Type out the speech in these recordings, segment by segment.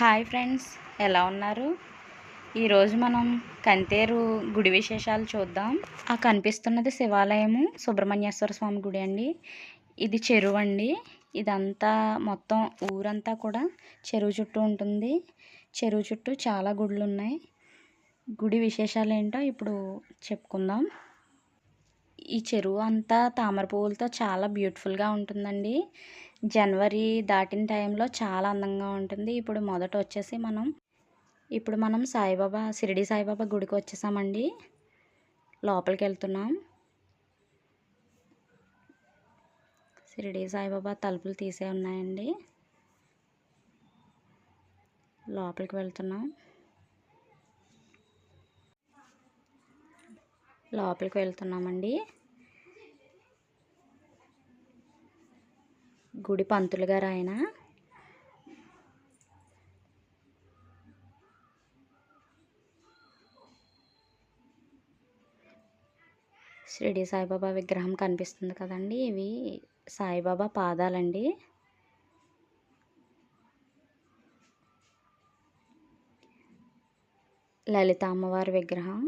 Hi friends, ఎలా ఉన్నారు? ఈరోజు మనం కంతేరు గుడి విశేషాలు చూద్దాం. ఆ కనిపిస్తున్నది శివాలయము, సుబ్రహ్మణ్యేశ్వర స్వామి గుడి అండి. ఇది చెరువు అండి. ఇదంతా మొత్తం ఊరంతా కూడా చెరువు చుట్టూ ఉంటుంది. చెరువు చుట్టూ చాలా గుడులు ఉన్నాయి. గుడి విశేషాలు ఏంటో ఇప్పుడు చెప్పుకుందాం. ఈ చెరువు అంతా తామర పువ్వులతో చాలా బ్యూటిఫుల్గా ఉంటుందండి. జనవరి దాటిన టైంలో చాలా అందంగా ఉంటుంది. ఇప్పుడు మనం సాయిబాబా షిరిడి సాయిబాబా గుడికి వచ్చేసామండి. లోపలికి వెళ్తున్నాం. షిరిడి సాయిబాబా తలుపులు తీసే ఉన్నాయండి. లోపలికి వెళ్తున్నామండి. గుడి పంతులు గారు ఆయన. షిరిడి సాయిబాబా విగ్రహం కనిపిస్తుంది కదండి. ఇవి సాయిబాబా పాదాలండి. లలిత అమ్మవారి విగ్రహం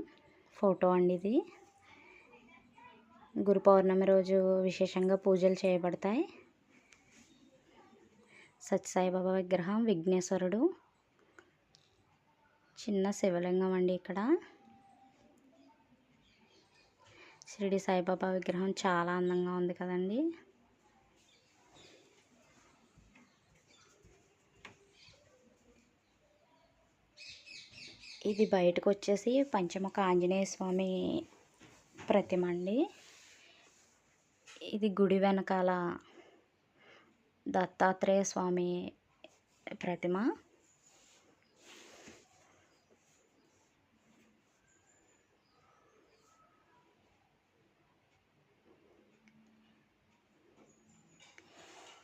ఫోటో అండి ఇది. గురు పౌర్ణమి రోజు విశేషంగా పూజలు చేయబడతాయి. సత్యసాయిబాబా విగ్రహం, విఘ్నేశ్వరుడు, చిన్న శివలింగం అండి. ఇక్కడ షిరిడి సాయిబాబా విగ్రహం చాలా అందంగా ఉంది కదండి. ఇది బయటకు వచ్చేసి పంచముఖ ఆంజనేయ స్వామి ప్రతిమ అండి. ఇది గుడి వెనకాల దత్తాత్రేయ స్వామి ప్రతిమ.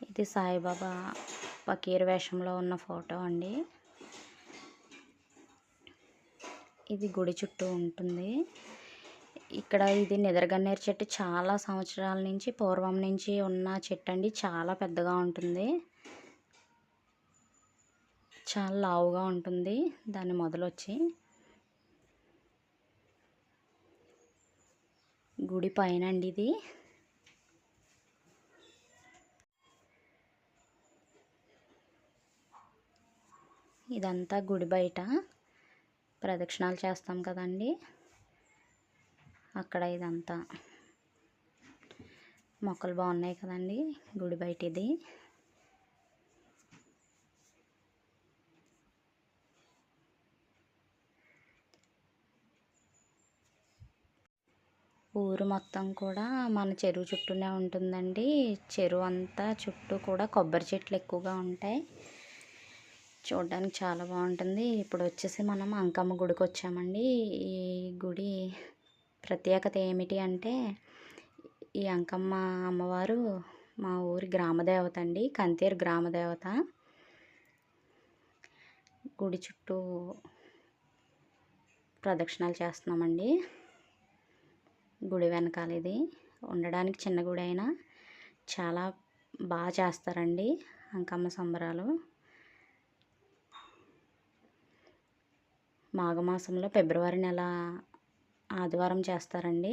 ఇది సాయిబాబా ఫకీర్ వేషంలో ఉన్న ఫోటో అండి. ఇది గుడి చుట్టూ ఉంటుంది. ఇక్కడ ఇది నిద్రగన్నేరు చెట్టు. చాలా సంవత్సరాల నుంచి, పూర్వం నుంచి ఉన్న చెట్టు అండి. చాలా పెద్దగా ఉంటుంది, చాలా లావుగా ఉంటుంది. దాని మొదలొచ్చి గుడి పైన అండి. ఇది ఇదంతా గుడి బయట ప్రదక్షిణాలు చేస్తాం కదండి. అక్కడ ఇదంతా మొక్కలు బాగున్నాయి కదండి. గుడి బయట ఇది. ఊరు మొత్తం కూడా మన చెరువు చుట్టూనే ఉంటుందండి. చెరువు అంతా చుట్టూ కూడా కొబ్బరి చెట్లు ఎక్కువగా ఉంటాయి. చూడడానికి చాలా బాగుంటుంది. ఇప్పుడు వచ్చేసి మనం అంకమ్మ గుడికి వచ్చామండి. ఈ గుడి ప్రత్యేకత ఏమిటి అంటే, ఈ అంకమ్మ అమ్మవారు మా ఊరి గ్రామదేవత అండి. కంతేరు గ్రామదేవత. గుడి చుట్టూ ప్రదక్షిణాలు చేస్తున్నామండి. గుడి వెనకాల ఇది ఉండడానికి చిన్న గుడి అయినా చాలా బాగా చేస్తారండి అంకమ్మ సంబరాలు. మాఘమాసంలో ఫిబ్రవరి నెల ఆదివారం చేస్తారండి.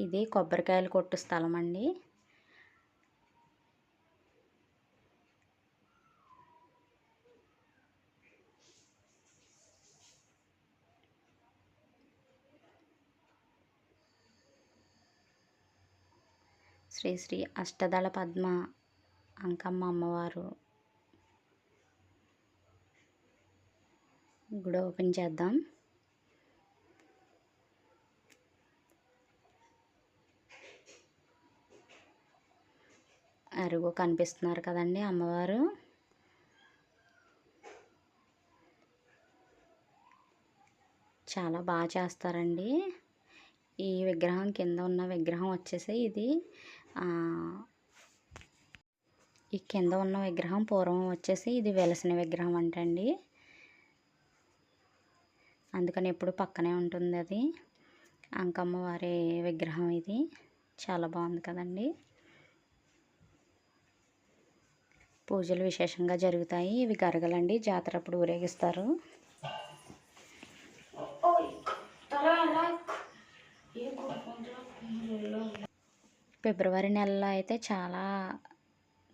ఇది కొబ్బరికాయలు కొట్టు స్థలం అండి. శ్రీ శ్రీ అష్టదళ పద్మ అంకమ్మ అమ్మవారు గుడి ఓపెన్ చేద్దాం. అరుగు కనిపిస్తున్నారు కదండి అమ్మవారు. చాలా బాగా చేస్తారండి. ఈ విగ్రహం కింద ఉన్న విగ్రహం వచ్చేసి ఇది ఈ కింద ఉన్న విగ్రహం పూర్వం వచ్చేసి ఇది వెలసిన విగ్రహం అంటండి. అందుకని ఎప్పుడు పక్కనే ఉంటుంది అది. అంకమ్మ వారి విగ్రహం ఇది. చాలా బాగుంది కదండి. పూజలు విశేషంగా జరుగుతాయి. ఇవి గరగలండి, జాతర అప్పుడు ఊరేగిస్తారు. ఫిబ్రవరి నెలలో అయితే చాలా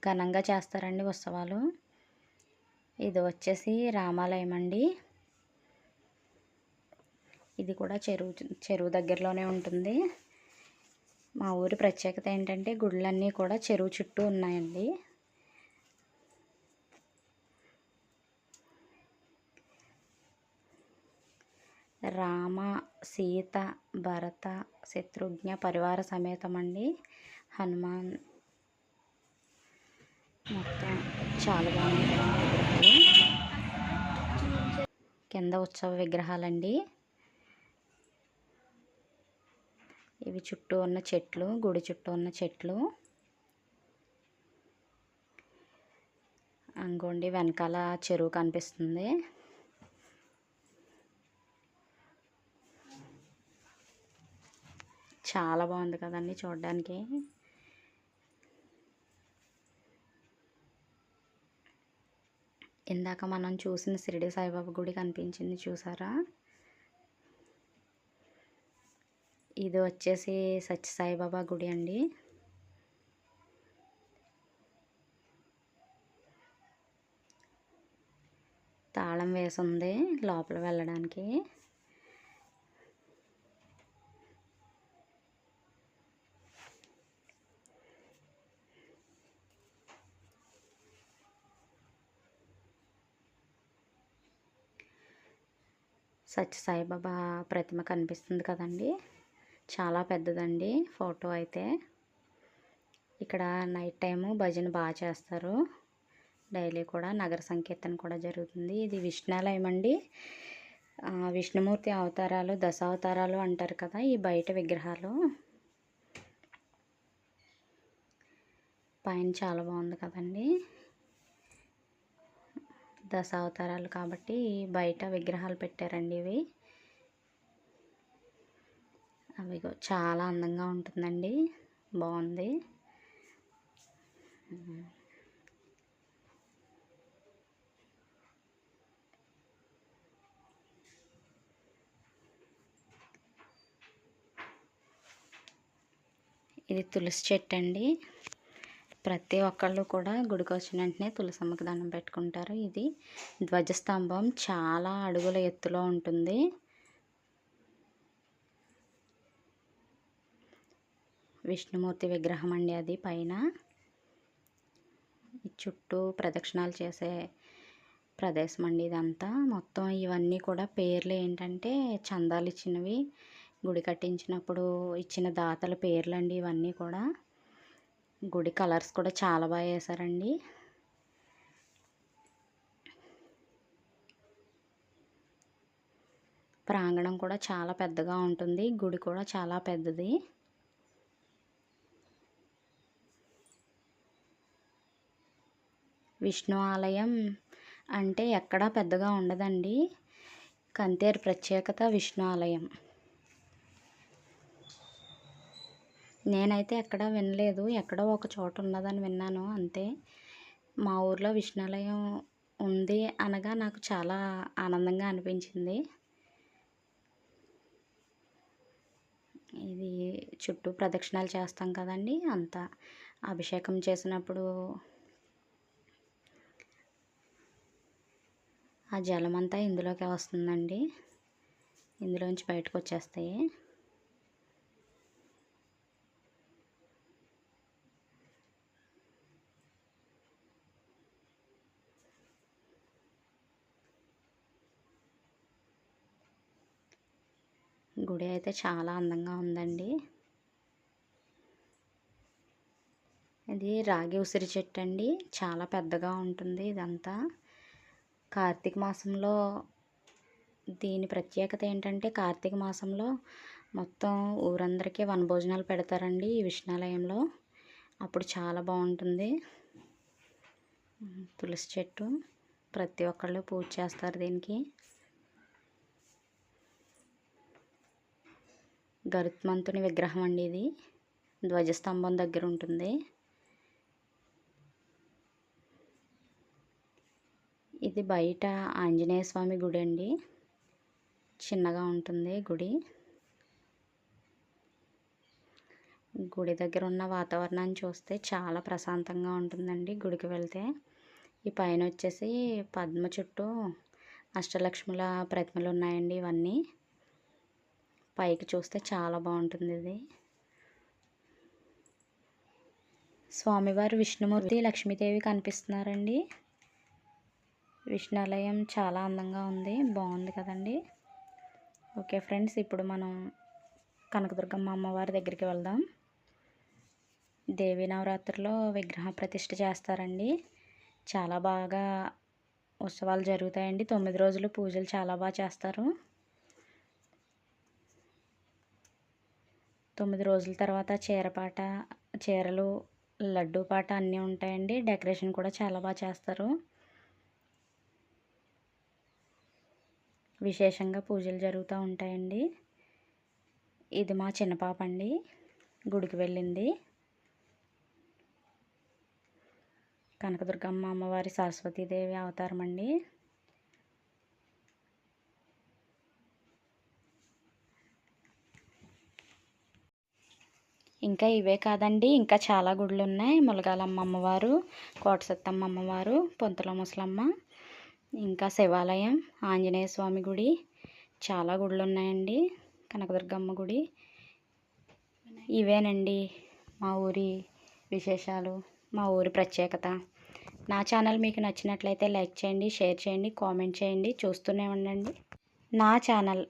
ఘనంగా చేస్తారండి ఉత్సవాలు. ఇది వచ్చేసి రామాలయం అండి. ఇది కూడా చెరువు దగ్గరలోనే ఉంటుంది. మా ఊరి ప్రత్యేకత ఏంటంటే గుళ్ళన్నీ కూడా చెరువు చుట్టూ ఉన్నాయండి. రామ, సీత, భరత, శత్రుఘ్న పరివార సమేతం అండి. హనుమాన్ మొత్తం చాలా బాగుంటాయండి విగ్రహాలు. కింద ఉత్సవ విగ్రహాలండి. ఇవి చుట్టూ ఉన్న చెట్లు, గుడి చుట్టూ ఉన్న చెట్లు. అంగోండి వెనకాల చెరువు కనిపిస్తుంది. చాలా బాగుంది కదండి చూడడానికి. ఇందాక మనం చూసిన షిరిడి సాయిబాబా గుడి కనిపించింది చూసారా. ఇది వచ్చేసి సత్య సాయిబాబా గుడి అండి. తాళం వేసి ఉంది లోపల వెళ్ళడానికి. సత్య సాయిబాబా ప్రతిమ కనిపిస్తుంది కదండి. చాలా పెద్దదండి ఫోటో అయితే. ఇక్కడ నైట్ టైము భజన బాగా చేస్తారు. డైలీ కూడా నగర సంకీర్తన కూడా జరుగుతుంది. ఇది విష్ణాలయం అండి. విష్ణుమూర్తి అవతారాలు, దశావతారాలు అంటారు కదా ఈ బయట విగ్రహాలు. పైన చాలా బాగుంది కదండి. దశావతారాలు కాబట్టి బయట విగ్రహాలు పెట్టారండి ఇవి. అవిగో చాలా అందంగా ఉంటుందండి. బాగుంది. ఇది తులసి చెట్టు అండి. ప్రతి ఒక్కళ్ళు కూడా గుడికి వచ్చిన వెంటనే తులసమ్మకి దండం పెట్టుకుంటారు. ఇది ధ్వజస్తంభం చాలా అడుగుల ఎత్తులో ఉంటుంది. విష్ణుమూర్తి విగ్రహం అండి అది పైన. చుట్టూ ప్రదక్షిణాలు చేసే ప్రదేశం అండి ఇదంతా. మొత్తం ఇవన్నీ కూడా పేర్లు ఏంటంటే చందాలు ఇచ్చినవి, గుడి కట్టించినప్పుడు ఇచ్చిన దాతల పేర్లు అండి ఇవన్నీ కూడా. గుడి కలర్స్ కూడా చాలా బాగా వేశారండి. ప్రాంగణం కూడా చాలా పెద్దగా ఉంటుంది. గుడి కూడా చాలా పెద్దది. విష్ణు ఆలయం అంటే ఎక్కడా పెద్దగా ఉండదండి. కంతేరు ప్రత్యేకత విష్ణు ఆలయం. నేనైతే ఎక్కడా వినలేదు, ఎక్కడో ఒక చోట ఉన్నదని విన్నాను అంతే. మా ఊర్లో విష్ణాలయం ఉంది అనగా నాకు చాలా ఆనందంగా అనిపించింది. ఇది చుట్టూ ప్రదక్షిణాలు చేస్తాం కదండి, అంతా అభిషేకం చేసినప్పుడు ఆ జలం అంతా ఇందులోకి వస్తుందండి. ఇందులోంచి బయటకు వచ్చేస్తాయి. గుడి అయితే చాలా అందంగా ఉందండి. ఇది రాగి ఉసిరి చెట్టు అండి. చాలా పెద్దగా ఉంటుంది ఇదంతా. కార్తీక మాసంలో దీని ప్రత్యేకత ఏంటంటే కార్తీక మాసంలో మొత్తం ఊరందరికీ వనభోజనాలు పెడతారండి ఈ విష్ణాలయంలో. అప్పుడు చాలా బాగుంటుంది. తులసి చెట్టు ప్రతి ఒక్కళ్ళు పూజ చేస్తారు దీనికి. గరుత్మంతుని విగ్రహం అండి ఇది. ధ్వజస్తంభం దగ్గర ఉంటుంది. ఇది బయట ఆంజనేయ స్వామి గుడి అండి. చిన్నగా ఉంటుంది గుడి. గుడి దగ్గర ఉన్న వాతావరణాన్ని చూస్తే చాలా ప్రశాంతంగా ఉంటుందండి గుడికి వెళ్తే. ఈ పైన వచ్చేసి పద్మ చుట్టూ అష్టలక్ష్ముల ప్రతిమలు ఉన్నాయండి. ఇవన్నీ పైకి చూస్తే చాలా బాగుంటుంది ఇది. స్వామివారు విష్ణుమూర్తి లక్ష్మీదేవి కనిపిస్తున్నారండి. విష్ణాలయం చాలా అందంగా ఉంది, బాగుంది కదండి. ఓకే ఫ్రెండ్స్, ఇప్పుడు మనం కనకదుర్గమ్మ అమ్మవారి దగ్గరికి వెళ్దాం. దేవీ నవరాత్రిలో విగ్రహ ప్రతిష్ఠ చేస్తారండి. చాలా బాగా ఉత్సవాలు జరుగుతాయండి. 9 రోజులు పూజలు చాలా బాగా చేస్తారు. 9 రోజుల తర్వాత చీరపాట, చీరలు, లడ్డూ పాట అన్నీ ఉంటాయండి. డెకరేషన్ కూడా చాలా బాగా చేస్తారు. విశేషంగా పూజలు జరుగుతూ ఉంటాయండి. ఇది మా చిన్న పాప అండి, గుడికి వెళ్ళింది. కనకదుర్గమ్మ అమ్మవారి సరస్వతీదేవి అవతారం అండి. ఇంకా ఇవే కాదండి, ఇంకా చాలా గుళ్ళు ఉన్నాయి. ములగాలమ్మ అమ్మవారు, కోటసత్తమ్మ అమ్మవారు, పొంతల ముసలమ్మ, ఇంకా శివాలయం, ఆంజనేయ స్వామి గుడి, చాలా గుళ్ళు ఉన్నాయండి. కనకదుర్గమ్మ గుడి. ఇవేనండి మా ఊరి విశేషాలు, మా ఊరి ప్రత్యేకత. నా ఛానల్ మీకు నచ్చినట్లయితే లైక్ చేయండి, షేర్ చేయండి, కామెంట్ చేయండి. చూస్తూనే ఉండండి నా ఛానల్.